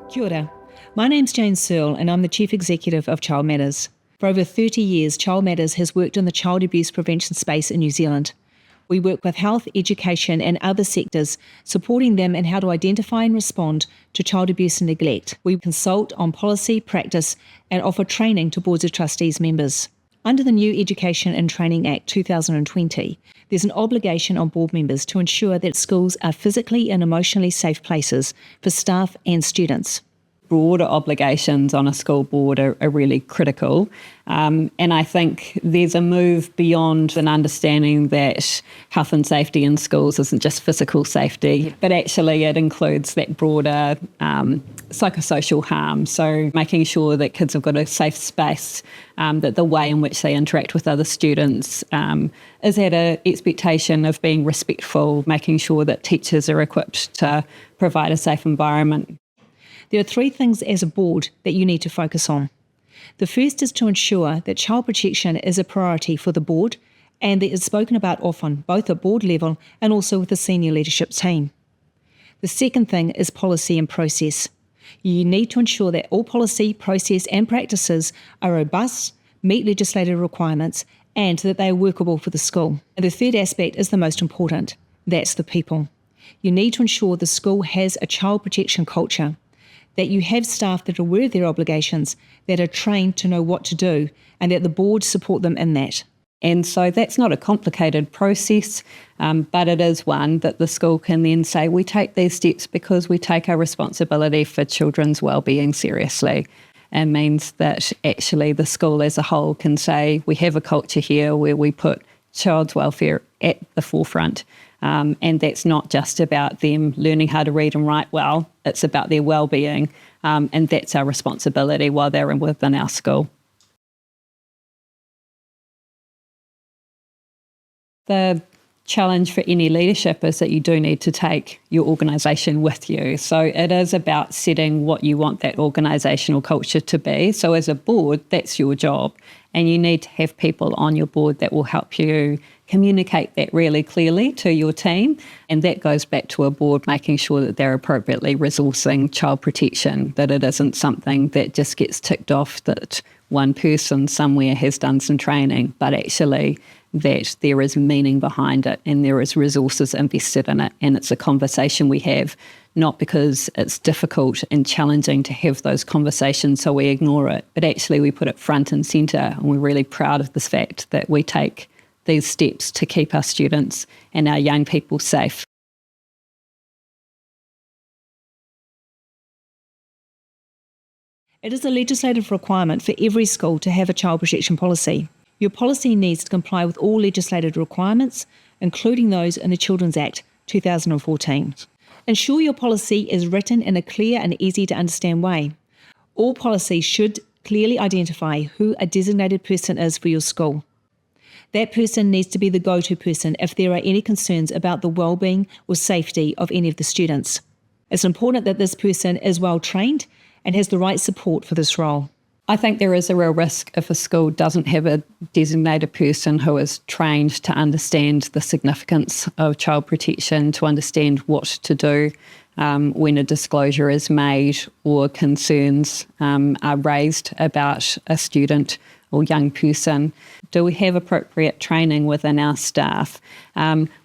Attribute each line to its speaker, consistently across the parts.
Speaker 1: Kia ora. My name's Jane Searle and I'm the Chief Executive of Child Matters. For over 30 years, Child Matters has worked in the child abuse prevention space in New Zealand. We work with health, education and other sectors, supporting them in how to identify and respond to child abuse and neglect. We consult on policy, practice and offer training to boards of trustees members. Under the new Education and Training Act 2020, there's an obligation on board members to ensure that schools are physically and emotionally safe places for staff and students.
Speaker 2: Broader obligations on a school board are really critical. And I think there's a move beyond an understanding that health and safety in schools isn't just physical safety, but actually it includes that broader psychosocial harm. So making sure that kids have got a safe space, that the way in which they interact with other students is at an expectation of being respectful, making sure that teachers are equipped to provide a safe environment.
Speaker 1: There are three things as a board that you need to focus on. The first is to ensure that child protection is a priority for the board and that it's spoken about often, both at board level and also with the senior leadership team. The second thing is policy and process. You need to ensure that all policy, process and practices are robust, meet legislative requirements and that they are workable for the school. And the third aspect is the most important. That's the people. You need to ensure the school has a child protection culture, that you have staff that are aware of their obligations, that are trained to know what to do, and that the board support them in that.
Speaker 2: And so that's not a complicated process, but it is one that the school can then say, we take these steps because we take our responsibility for children's wellbeing seriously. And means that actually the school as a whole can say, we have a culture here where we put child's welfare at the forefront. And that's not just about them learning how to read and write well, it's about their well-being, and that's our responsibility while they're within our school. The challenge for any leadership is that you do need to take your organisation with you. So it is about setting what you want that organisational culture to be. So as a board, that's your job. And you need to have people on your board that will help you communicate that really clearly to your team. And that goes back to a board making sure that they're appropriately resourcing child protection, that it isn't something that just gets ticked off that one person somewhere has done some training, but actually that there is meaning behind it and there is resources invested in it. And it's a conversation we have, not because it's difficult and challenging to have those conversations so we ignore it, but actually we put it front and centre and we're really proud of the fact that we take these steps to keep our students and our young people safe.
Speaker 1: It is a legislative requirement for every school to have a child protection policy. Your policy needs to comply with all legislative requirements, including those in the Children's Act 2014. Ensure your policy is written in a clear and easy to understand way. All policies should clearly identify who a designated person is for your school. That person needs to be the go-to person if there are any concerns about the well-being or safety of any of the students. It's important that this person is well trained and has the right support for this role.
Speaker 2: I think there is a real risk if a school doesn't have a designated person who is trained to understand the significance of child protection, to understand what to do when a disclosure is made or concerns are raised about a student or young person. Do we have appropriate training within our staff?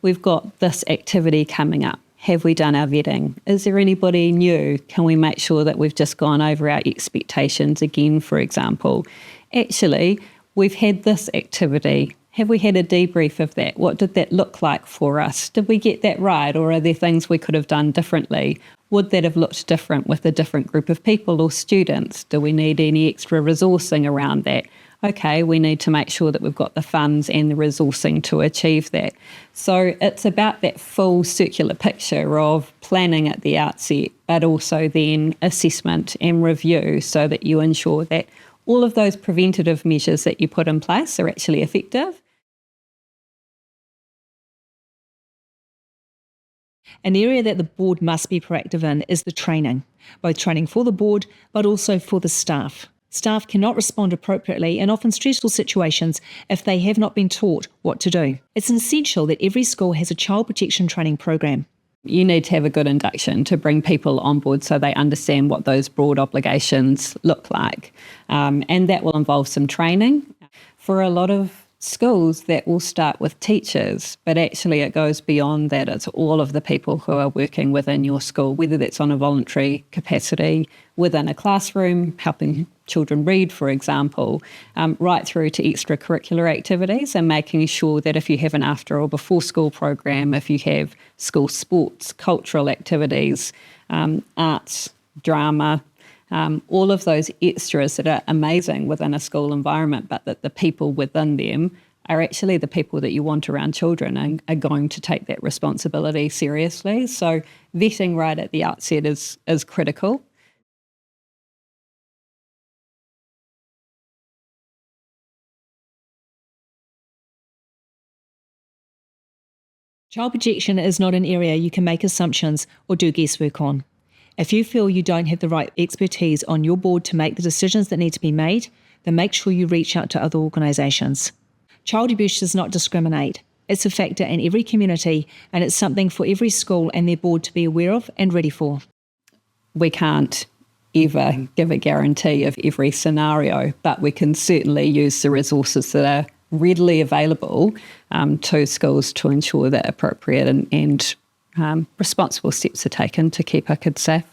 Speaker 2: We've got this activity coming up. Have we done our vetting? Is there anybody new? Can we make sure that we've just gone over our expectations again, for example? Actually, we've had this activity. Have we had a debrief of that? What did that look like for us? Did we get that right? Or are there things we could have done differently? Would that have looked different with a different group of people or students? Do we need any extra resourcing around that? Okay, we need to make sure that we've got the funds and the resourcing to achieve that. So it's about that full circular picture of planning at the outset, but also then assessment and review so that you ensure that all of those preventative measures that you put in place are actually effective.
Speaker 1: An area that the board must be proactive in is the training, both training for the board but also for the staff. Staff cannot respond appropriately in often stressful situations if they have not been taught what to do. It's essential that every school has a child protection training program.
Speaker 2: You need to have a good induction to bring people on board so they understand what those broad obligations look like. And that will involve some training. For a lot of schools, that will start with teachers, but actually it goes beyond that. It's all of the people who are working within your school, whether that's on a voluntary capacity within a classroom, helping children read, for example, right through to extracurricular activities, and making sure that if you have an after or before school program, if you have school sports, cultural activities, arts, drama, all of those extras that are amazing within a school environment, but that the people within them are actually the people that you want around children and are going to take that responsibility seriously. So vetting right at the outset is critical.
Speaker 1: Child protection is not an area you can make assumptions or do guesswork on. If you feel you don't have the right expertise on your board to make the decisions that need to be made, then make sure you reach out to other organisations. Child abuse does not discriminate. It's a factor in every community, and it's something for every school and their board to be aware of and ready for.
Speaker 2: We can't ever give a guarantee of every scenario, but we can certainly use the resources that are readily available to schools to ensure that appropriate and responsible steps are taken to keep our kids safe.